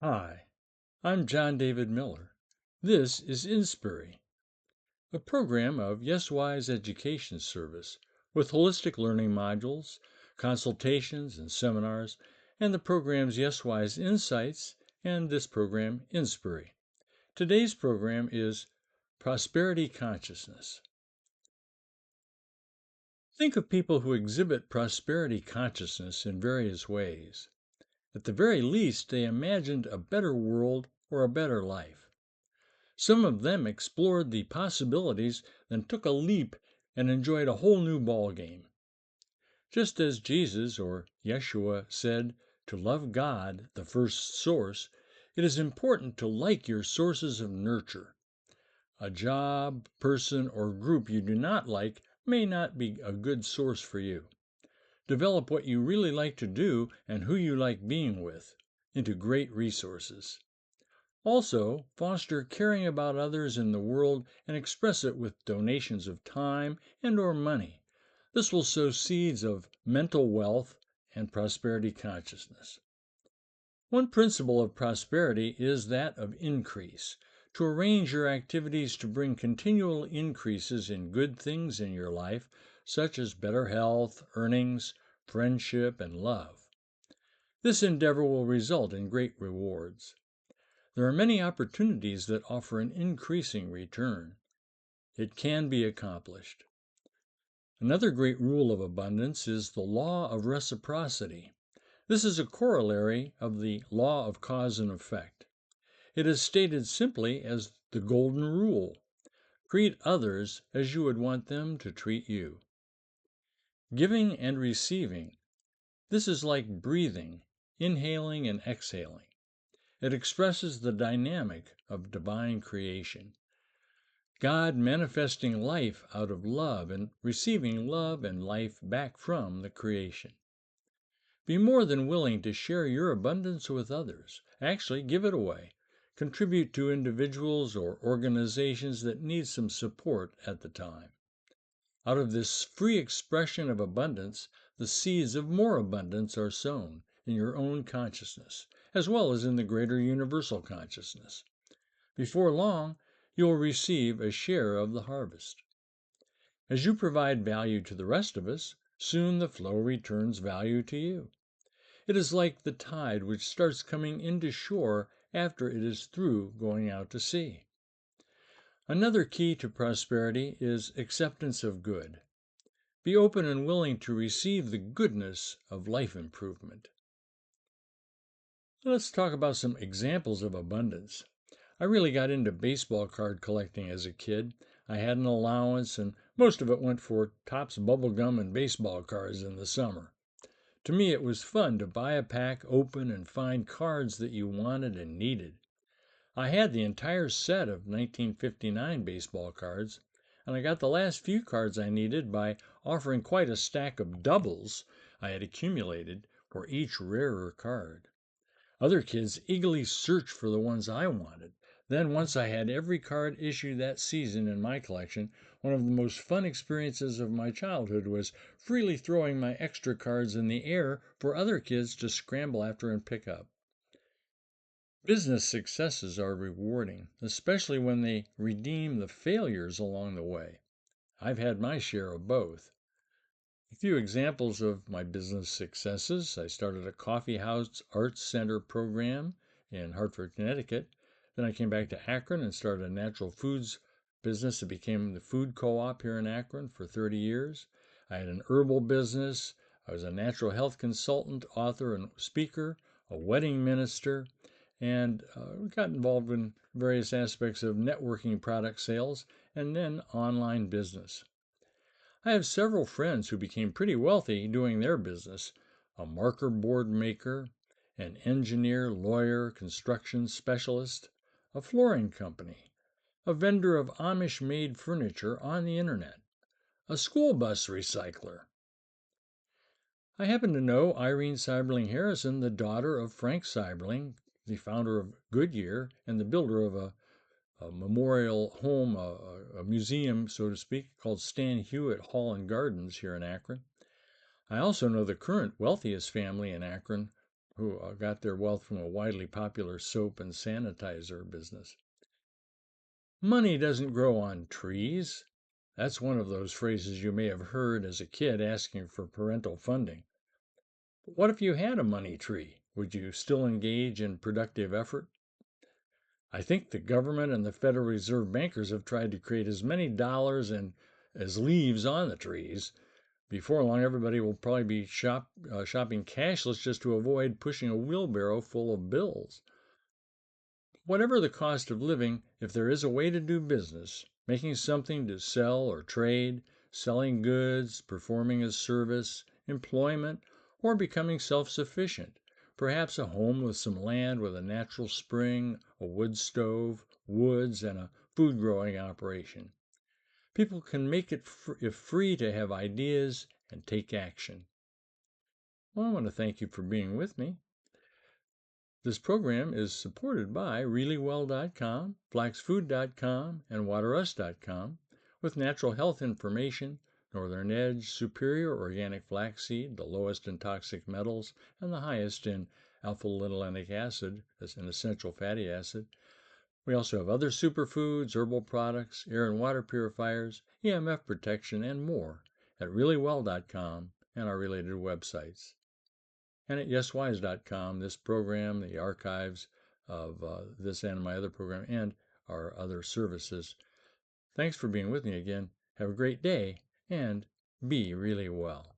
Hi, I'm John David Miller. This is Inspiry, a program of YesWise Education Service with holistic learning modules, consultations, and seminars, and the programs YesWise Insights and this program Inspiry. Today's program is Prosperity Consciousness. Think of people who exhibit prosperity consciousness in various ways. At the very least, they imagined a better world or a better life. Some of them explored the possibilities, then took a leap and enjoyed a whole new ball game. Just as Jesus or Yeshua said to love God, the first source, it is important to like your sources of nurture. A job, person, or group you do not like may not be a good source for you. Develop what you really like to do and who you like being with into great resources. Also, foster caring about others in the world and express it with donations of time and/or money. This will sow seeds of mental wealth and prosperity consciousness. One principle of prosperity is that of increase. To arrange your activities to bring continual increases in good things in your life, such as better health, earnings, friendship, and love. This endeavor will result in great rewards. There are many opportunities that offer an increasing return. It can be accomplished. Another great rule of abundance is the law of reciprocity. This is a corollary of the law of cause and effect. It is stated simply as the golden rule. Treat others as you would want them to treat you. Giving and receiving. This is like breathing, inhaling and exhaling. It expresses the dynamic of divine creation. God manifesting life out of love and receiving love and life back from the creation. Be more than willing to share your abundance with others. Actually, give it away. Contribute to individuals or organizations that need some support at the time. Out of this free expression of abundance, the seeds of more abundance are sown in your own consciousness, as well as in the greater universal consciousness. Before long, you'll receive a share of the harvest. As you provide value to the rest of us, soon the flow returns value to you. It is like the tide which starts coming into shore after it is through going out to sea. Another key to prosperity is acceptance of good. Be open and willing to receive the goodness of life improvement. Let's talk about some examples of abundance. I really got into baseball card collecting as a kid. I had an allowance, and most of it went for Topps bubblegum and baseball cards in the summer. To me, it was fun to buy a pack, open, and find cards that you wanted and needed. I had the entire set of 1959 baseball cards, and I got the last few cards I needed by offering quite a stack of doubles I had accumulated for each rarer card. Other kids eagerly searched for the ones I wanted. Then, once I had every card issued that season in my collection, one of the most fun experiences of my childhood was freely throwing my extra cards in the air for other kids to scramble after and pick up. Business successes are rewarding, especially when they redeem the failures along the way. I've had my share of both. A few examples of my business successes. I started a coffee house arts center program in Hartford, Connecticut. Then I came back to Akron and started a natural foods business that became the food co-op here in Akron for 30 years. I had an herbal business. I was a natural health consultant, author, and speaker, a wedding minister, and got involved in various aspects of networking product sales and then online business. I have several friends who became pretty wealthy doing their business: a marker board maker, an engineer, lawyer, construction specialist, a flooring company, a vendor of Amish-made furniture on the internet, a school bus recycler. I happen to know Irene Seiberling Harrison, the daughter of Frank Seiberling, the founder of Goodyear and the builder of a memorial home, a museum, so to speak, called Stan Hewitt Hall and Gardens here in Akron. I also know the current wealthiest family in Akron, who got their wealth from a widely popular soap and sanitizer business. Money doesn't grow on trees. That's one of those phrases you may have heard as a kid asking for parental funding. But what if you had a money tree? Would you still engage in productive effort? I think the government and the Federal Reserve bankers have tried to create as many dollars and as leaves on the trees. Before long, everybody will probably be shopping cashless just to avoid pushing a wheelbarrow full of bills. Whatever the cost of living, if there is a way to do business, making something to sell or trade, selling goods, performing a service, employment, or becoming self-sufficient, perhaps a home with some land with a natural spring, a wood stove, woods, and a food growing operation. People can make it free to have ideas and take action. Well, I want to thank you for being with me. This program is supported by ReallyWell.com, FlaxFood.com, and WaterUs.com with natural health information, Northern Edge, superior organic flaxseed, the lowest in toxic metals and the highest in alpha-linolenic acid as an essential fatty acid. We also have other superfoods, herbal products, air and water purifiers, EMF protection, and more at ReallyWell.com and our related websites. And at YesWise.com, this program, the archives of this and my other program, and our other services. Thanks for being with me again. Have a great day and be really well.